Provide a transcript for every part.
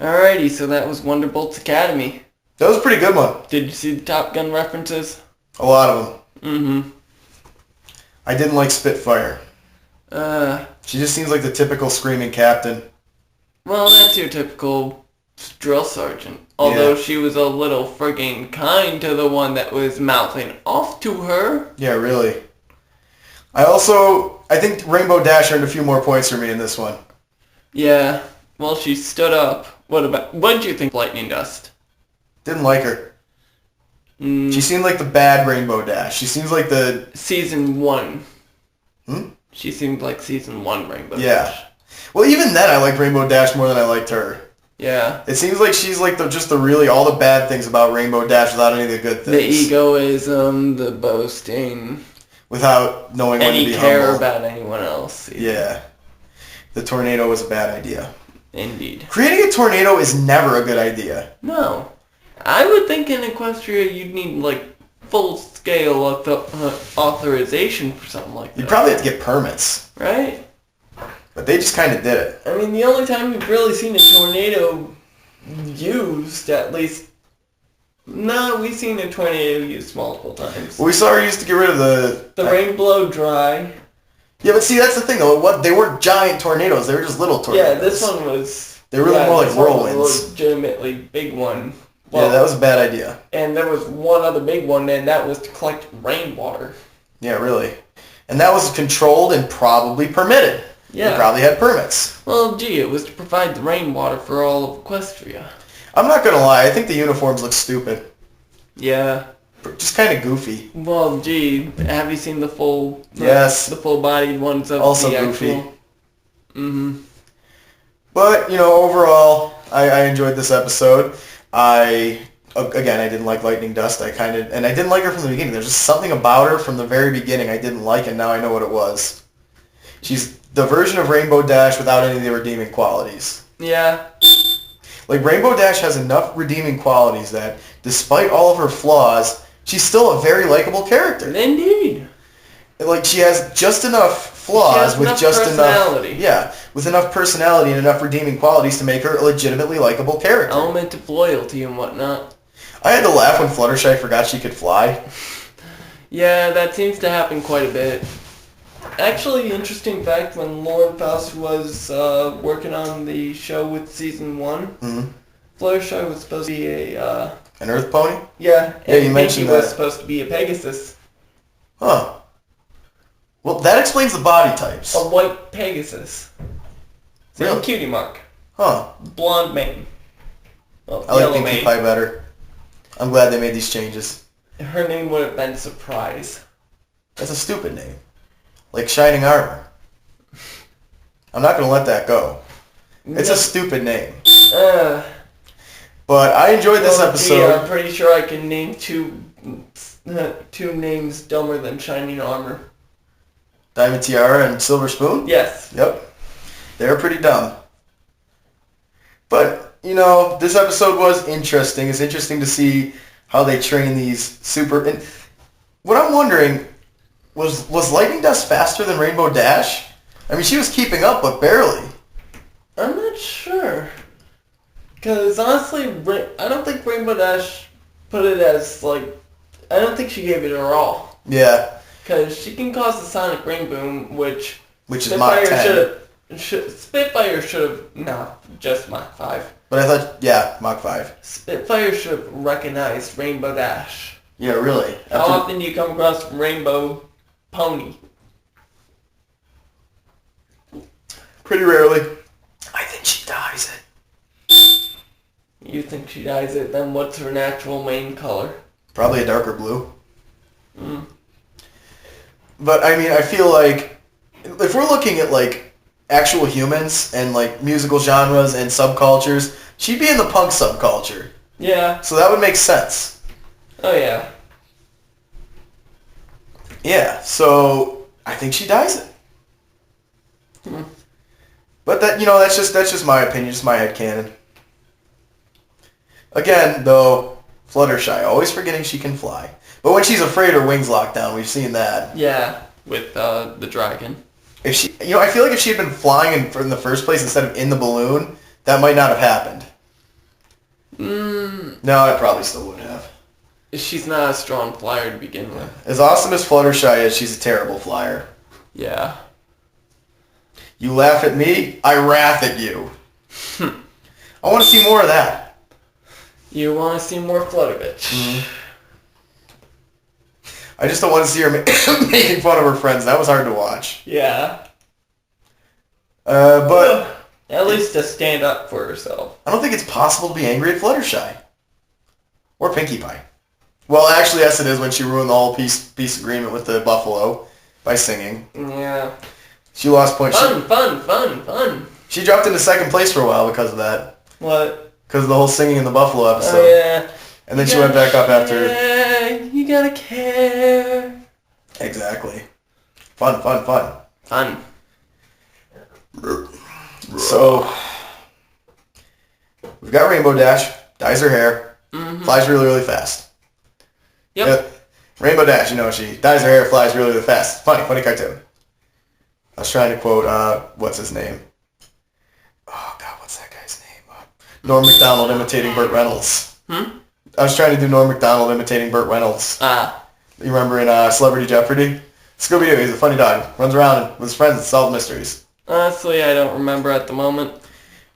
Alrighty, so that was Wonderbolts Academy. That was a pretty good one. Did you see the Top Gun references? A lot of them. Mm-hmm. I didn't like Spitfire. She just seems like the typical screaming captain. Well, that's your typical drill sergeant. Although she was a little friggin' kind to the one that was mouthing off to her. Yeah, really. I think Rainbow Dash earned a few more points for me in this one. Yeah. Well, she stood up. What did you think of Lightning Dust? Didn't like her. She seemed like the bad Rainbow Dash. She seems like the... Season 1. She seemed like Season 1 Rainbow Dash. Yeah. Well, even then, I liked Rainbow Dash more than I liked her. Yeah. It seems like she's like all the bad things about Rainbow Dash without any of the good things. The egoism, the boasting. Without knowing when to be humble. Any care about anyone else. Either. Yeah. The tornado was a bad idea. Indeed. Creating a tornado is never a good idea. No. I would think in Equestria you'd need, like, full-scale authorization for something like that. You'd probably have to get permits. Right? But they just kind of did it. I mean, the only time we've really seen a tornado used, at least... No, we've seen a tornado used multiple times. Well, we saw her used to get rid of the rain blow dry. Yeah, but see, that's the thing, though. They weren't giant tornadoes. They were just little tornadoes. Yeah, this one was... They were really more like whirlwinds. Was a legitimately big one. Well, yeah, that was a bad idea. And there was one other big one, and that was to collect rainwater. Yeah, really. And that was controlled and probably permitted. Yeah. They probably had permits. Well, gee, it was to provide the rainwater for all of Equestria. I'm not going to lie. I think the uniforms look stupid. Yeah. Just kind of goofy. Well, gee, have you seen the full... Yes. The full-bodied ones of also the goofy. actual... Mm-hmm. But, overall, I enjoyed this episode. I didn't like Lightning Dust. And I didn't like her from the beginning. There's just something about her from the very beginning I didn't like, and now I know what it was. She's the version of Rainbow Dash without any of the redeeming qualities. Yeah. Like, Rainbow Dash has enough redeeming qualities that, despite all of her flaws, she's still a very likable character. Indeed. Like, she has just enough flaws with just enough... Yeah, with enough personality and enough redeeming qualities to make her a legitimately likable character. Element of loyalty and whatnot. I had to laugh when Fluttershy forgot she could fly. Yeah, that seems to happen quite a bit. Actually, interesting fact, when Lauren Faust was working on the show with Season 1, Fluttershy was supposed to be a... An Earth Pony? Yeah, and you mentioned Pinky was supposed to be a Pegasus. Huh. Well, that explains the body types. A white Pegasus. Same Really? cutie mark. Huh. Blonde mane. Well, I like Pinkie Pie better. I'm glad they made these changes. Her name would have been Surprise. That's a stupid name. Like Shining Armor. I'm not going to let that go. It's a stupid name. But I enjoyed this episode. Gee, I'm pretty sure I can name two names dumber than Shining Armor. Diamond Tiara and Silver Spoon? Yes. Yep. They're pretty dumb. But, this episode was interesting. It's interesting to see how they train these super... And what I'm wondering, was Lightning Dust faster than Rainbow Dash? I mean, she was keeping up, but barely. I'm not sure. Because, honestly, I don't think Rainbow Dash put it as, I don't think she gave it her all. Yeah. Because she can cause the sonic ring boom, which is Mach 10. Spitfire should have... No, just Mach 5. But I thought, Mach 5. Spitfire should have recognized Rainbow Dash. Yeah, really. How often do you come across Rainbow Pony? Pretty rarely. I think she dyes it. You think she dyes it? Then what's her natural main color? Probably a darker blue. But, I mean, I feel like if we're looking at, actual humans and, musical genres and subcultures, she'd be in the punk subculture. Yeah. So that would make sense. Oh, yeah. Yeah, so I think she dyes it. But that's just my opinion, just my headcanon. Again, though, Fluttershy, always forgetting she can fly. But when she's afraid, her wings lock down. We've seen that. Yeah, with the dragon. If she, I feel like if she had been flying in the first place instead of in the balloon, that might not have happened. No, I probably still would have. She's not a strong flyer to begin with. As awesome as Fluttershy is, she's a terrible flyer. Yeah. You laugh at me, I wrath at you. I want to see more of that. You want to see more Flutterbitch. I just don't want to see her making fun of her friends. That was hard to watch. Yeah. But at least to stand up for herself. I don't think it's possible to be angry at Fluttershy. Or Pinkie Pie. Well, actually, yes it is when she ruined the whole peace agreement with the buffalo by singing. Yeah. She lost points. Fun. She dropped into second place for a while because of that. What? Because of the whole singing in the buffalo episode. Oh, yeah. And then she went back up after... You gotta care. Exactly. Fun. So, we've got Rainbow Dash, dyes her hair, flies really, really fast. Yep. Rainbow Dash, she dyes her hair, flies really, really fast. Funny cartoon. I was trying to quote, what's his name? Oh, God, what's that guy's name? Norm Macdonald imitating Burt Reynolds. I was trying to do Norm Macdonald imitating Burt Reynolds. You remember in Celebrity Jeopardy? Scooby-Doo, he's a funny dog. Runs around with his friends and solves mysteries. Honestly, I don't remember at the moment.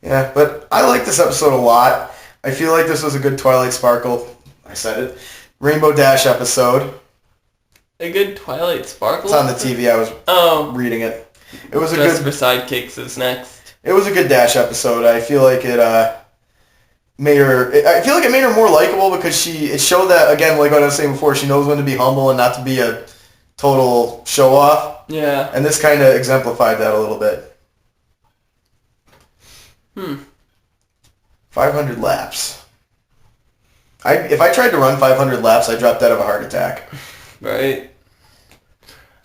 Yeah, but I like this episode a lot. I feel like this was a good Twilight Sparkle. I said it. Rainbow Dash episode. A good Twilight Sparkle? It's on the TV. I was reading it. It was a Just good... for Sidekicks is next. It was a good Dash episode. I feel like it made her... I feel like it made her more likable because it showed that, again, like what I was saying before, she knows when to be humble and not to be a total show-off. Yeah. And this kind of exemplified that a little bit. 500 laps. If I tried to run 500 laps, I'd drop dead of a heart attack. Right.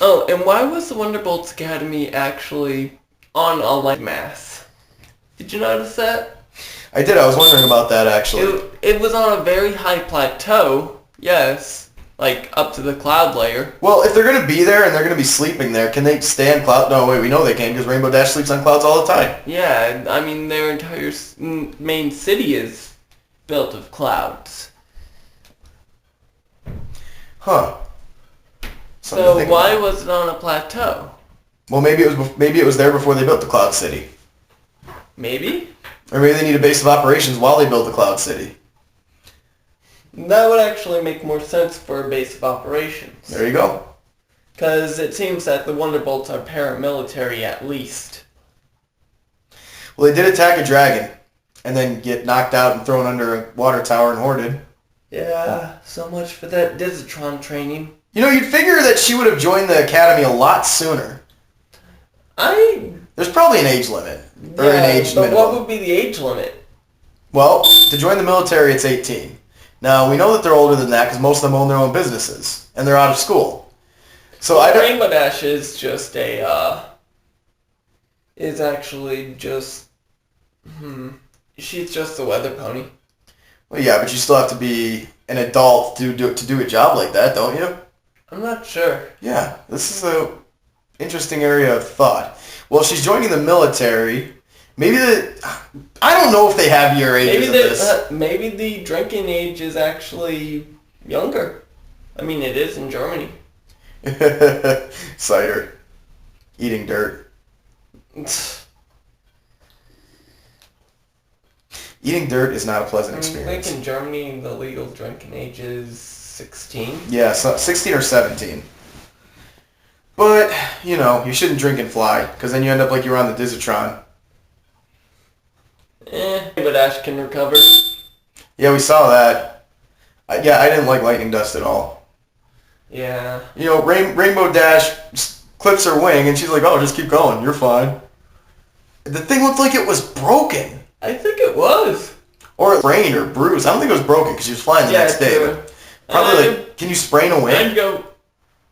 Oh, and why was the Wonderbolts Academy actually on a light mass? Did you notice that? I did. I was wondering about that, actually. It was on a very high plateau, yes, like up to the cloud layer. Well, if they're going to be there and they're going to be sleeping there, can they stay on cloud? No, wait, we know they can because Rainbow Dash sleeps on clouds all the time. Yeah, I mean, their entire main city is built of clouds. Huh. So why was it on a plateau? Well, maybe it was there before they built the Cloud City. Maybe? Or maybe they need a base of operations while they build the Cloud City. That would actually make more sense for a base of operations. There you go. Because it seems that the Wonderbolts are paramilitary at least. Well, they did attack a dragon and then get knocked out and thrown under a water tower and hoarded. Yeah, so much for that Dizitron training. You'd figure that she would have joined the Academy a lot sooner. There's probably an age limit. Or an age but minimum. what would be the age limit? Well, to join the military, it's 18. Now, we know that they're older than that because most of them own their own businesses. And they're out of school. So Rainbow Dash is just is actually just... She's just a weather pony. Well, yeah, but you still have to be an adult to do a job like that, don't you? I'm not sure. Yeah, this is a interesting area of thought. Well, she's joining the military. Maybe I don't know if they have your ages of this. Maybe the drinking age is actually younger. I mean, it is in Germany. Cider. Eating dirt. Eating dirt is not a pleasant experience. I think in Germany, the legal drinking age is 16. Yeah, 16 or 17. But, you shouldn't drink and fly, because then you end up like you were on the Dizitron. But Ash can recover. Yeah, we saw that. I didn't like Lightning Dust at all. Yeah. Rainbow Dash clips her wing, and she's like, oh, just keep going, you're fine. The thing looked like it was broken. I think it was. Or sprained or bruised. I don't think it was broken, because she was flying the next day. True. But probably can you sprain a wing? I'd go,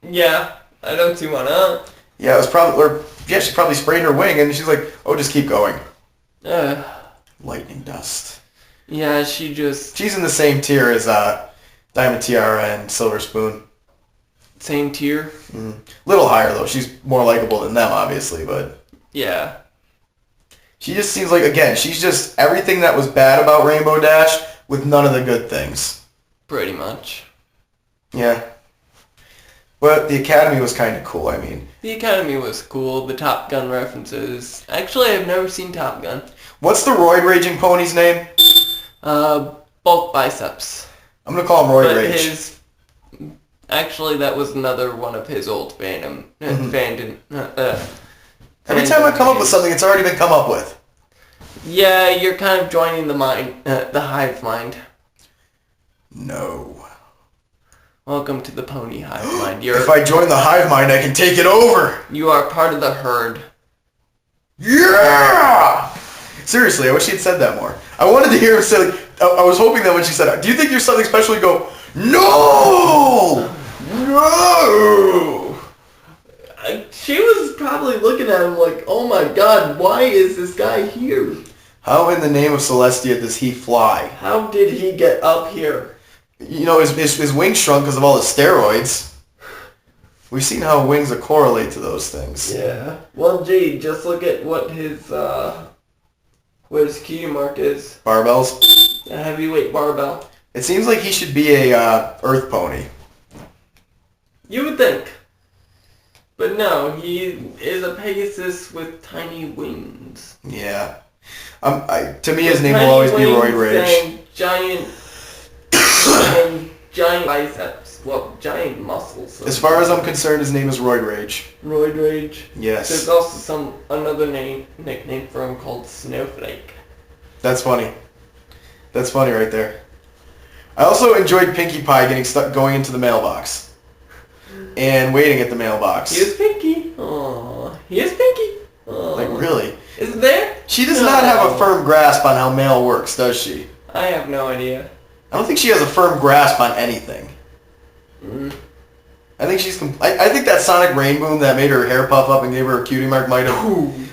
yeah, I don't see why not. Yeah, it was probably, she probably sprained her wing, and she's like, oh, just keep going. Lightning Dust. Yeah, she's in the same tier as Diamond Tiara and Silver Spoon. Same tier? Little higher, though. She's more likable than them, obviously, but... Yeah. She just seems like, again, she's just... Everything that was bad about Rainbow Dash with none of the good things. Pretty much. Yeah. But the Academy was kind of cool, I mean. The Academy was cool. The Top Gun references. Actually, I've never seen Top Gun. What's the roid raging pony's name? Bulk Biceps. I'm going to call him Roid Rage. Actually, that was another one of his old fandom. Every time I come up with something, it's already been come up with. Yeah, you're kind of joining the hive mind. No. Welcome to the pony hive mind. If I join the hive mind, I can take it over. You are part of the herd. Yeah! Seriously, I wish she had said that more. I wanted to hear her say, I was hoping that when she said, do you think you're something special? You go, no! No! She was probably looking at him like, oh my god, why is this guy here? How in the name of Celestia does he fly? How did he get up here? You know, his wings shrunk because of all the steroids. We've seen how wings correlate to those things. Yeah. Well, gee, just look at what his key mark is. Barbells? A heavyweight barbell. It seems like he should be a Earth pony. You would think. But no, he is a Pegasus with tiny wings. Yeah. To me, his name will always be Roid Rage. And giant biceps. Well, giant muscles. As far as I'm concerned, his name is Roid Rage. Roid Rage. Yes. There's also another nickname for him called Snowflake. That's funny. That's funny right there. I also enjoyed Pinkie Pie getting stuck going into the mailbox. And waiting at the mailbox. He is Pinkie. Aww. He is Pinkie. Aww. Like, really? Is it there? She does not have a firm grasp on how mail works, does she? I have no idea. I don't think she has a firm grasp on anything. I think she's... I think that sonic rain boom that made her hair puff up and gave her a cutie mark might have...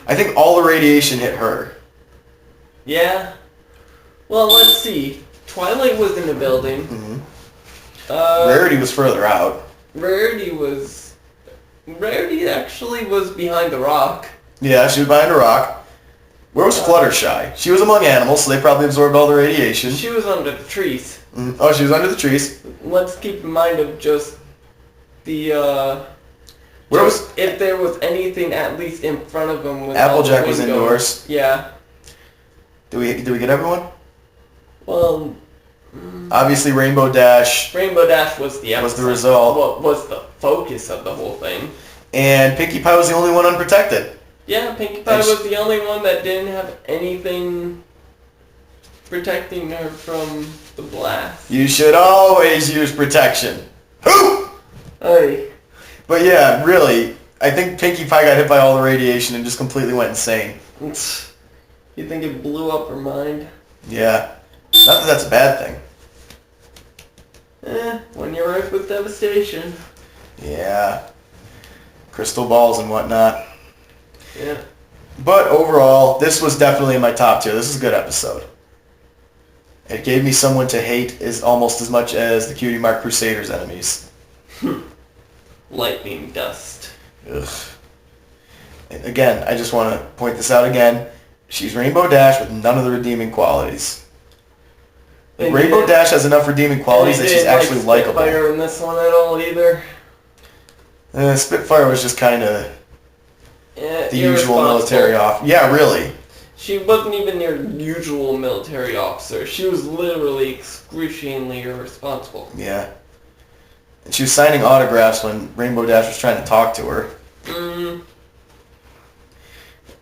I think all the radiation hit her. Yeah. Well, let's see. Twilight was in the building. Mm-hmm. Rarity was further out. Rarity actually was behind the rock. Yeah, she was behind a rock. Where was Fluttershy? She was among animals, so they probably absorbed all the radiation. She was under the trees. Oh, she was under the trees. Let's keep in mind of just the, if there was anything at least in front of them with Applejack was indoors. Yeah. Did we get everyone? Well... Obviously, Rainbow Dash. Rainbow Dash was the episode. Was the result. What was the focus of the whole thing. And Pinkie Pie was the only one unprotected. Yeah, Pinkie Pie was the only one that didn't have anything protecting her from the blast. You should always use protection. Who? Hey. But yeah, really, I think Pinkie Pie got hit by all the radiation and just completely went insane. You think it blew up her mind? Yeah. Not that that's a bad thing. When you're Earth with devastation. Yeah. Crystal balls and whatnot. Yeah. But overall, this was definitely in my top tier. This is a good episode. It gave me someone to hate almost as much as the Cutie Mark Crusaders enemies. Lightning dust. Ugh. And again, I just want to point this out again. She's Rainbow Dash with none of the redeeming qualities. Rainbow Dash has enough redeeming qualities that she's actually likable. Spitfire in this one at all either. Spitfire was just kind of the usual military officer. Yeah, really. She wasn't even your usual military officer. She was literally excruciatingly irresponsible. Yeah. And she was signing autographs when Rainbow Dash was trying to talk to her.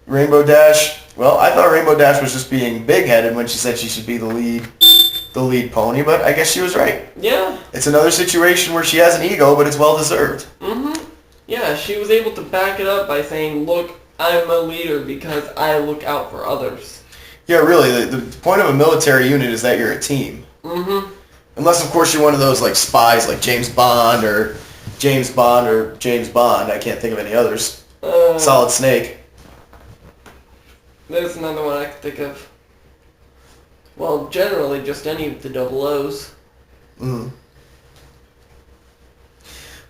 Rainbow Dash, well, I thought Rainbow Dash was just being big-headed when she said she should be the lead pony, but I guess she was right. Yeah. It's another situation where she has an ego, but it's well-deserved. Yeah, she was able to back it up by saying, look, I'm a leader because I look out for others. Yeah, really, the point of a military unit is that you're a team. Unless, of course, you're one of those, like, spies, like James Bond. I can't think of any others. Solid Snake. There's another one I can think of. Well, generally, just any of the double O's.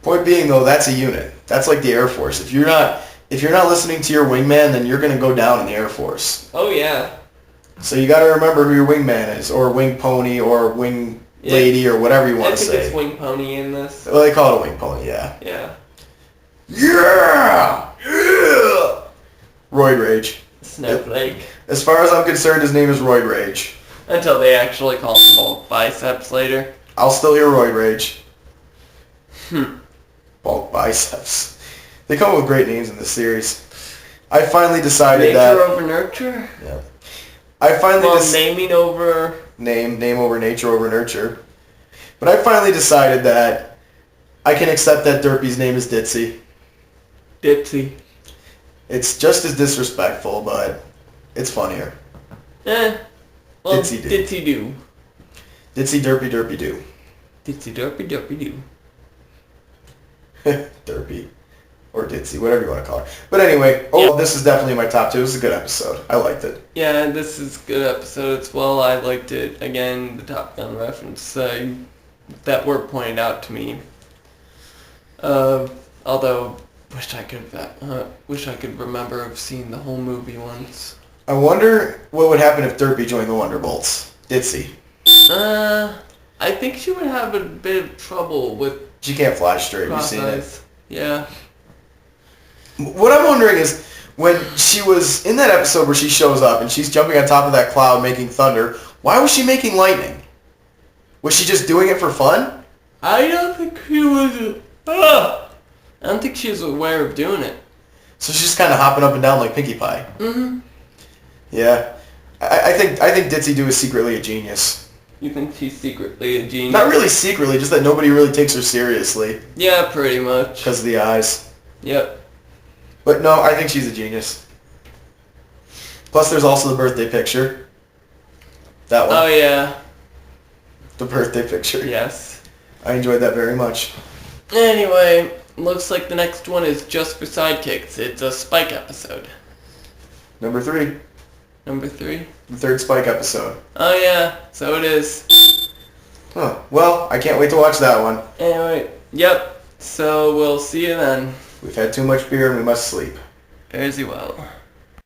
Point being, though, that's a unit. That's like the Air Force. If you're not listening to your wingman, then you're going to go down in the Air Force. Oh, yeah. So you got to remember who your wingman is, or wing pony, or wing lady, or whatever you want to say. I think it's wing pony in this. Well, they call it a wing pony, yeah. Yeah. Yeah! Yeah! Roid Rage. Snowflake. As far as I'm concerned, his name is Roid Rage. Until they actually call him Bulk Biceps later. I'll still hear Roid Rage. Bulk Biceps. They come up with great names in this series. I finally decided Nature over nurture? Yeah. I finally naming over... Name over nature over nurture. But I finally decided that I can accept that Derpy's name is Ditzy. Ditzy. It's just as disrespectful, but it's funnier. Well, Ditzy do. Ditzy do. Ditzy derpy derpy do. Ditzy derpy derpy do. Derpy. Or Ditzy, whatever you want to call it. But anyway, this is definitely my top 2. This is a good episode. I liked it. Yeah, this is a good episode as well. I liked it. Again, the Top Gun reference that were pointed out to me. Although, wish I could remember of seeing the whole movie once. I wonder what would happen if Derpy joined the Wonderbolts. Ditzy. I think she would have a bit of trouble with... She can't fly straight. You've seen it. Yeah. What I'm wondering is, when she was in that episode where she shows up and she's jumping on top of that cloud making thunder, why was she making lightning? Was she just doing it for fun? I don't think she was... I don't think she was aware of doing it. So she's just kind of hopping up and down like Pinkie Pie. Mm-hmm. Yeah. I think Ditzy Doo is secretly a genius. You think she's secretly a genius? Not really secretly, just that nobody really takes her seriously. Yeah, pretty much. Because of the eyes. Yep. But no, I think she's a genius. Plus there's also the birthday picture. That one. Oh, yeah. The birthday picture. Yes. I enjoyed that very much. Anyway, looks like the next one is just for sidekicks. It's a Spike episode. Number 3. Number 3? The 3rd Spike episode. Oh, yeah. So it is. Huh. Well, I can't wait to watch that one. Anyway, yep. So we'll see you then. We've had too much beer and we must sleep. Fares you well.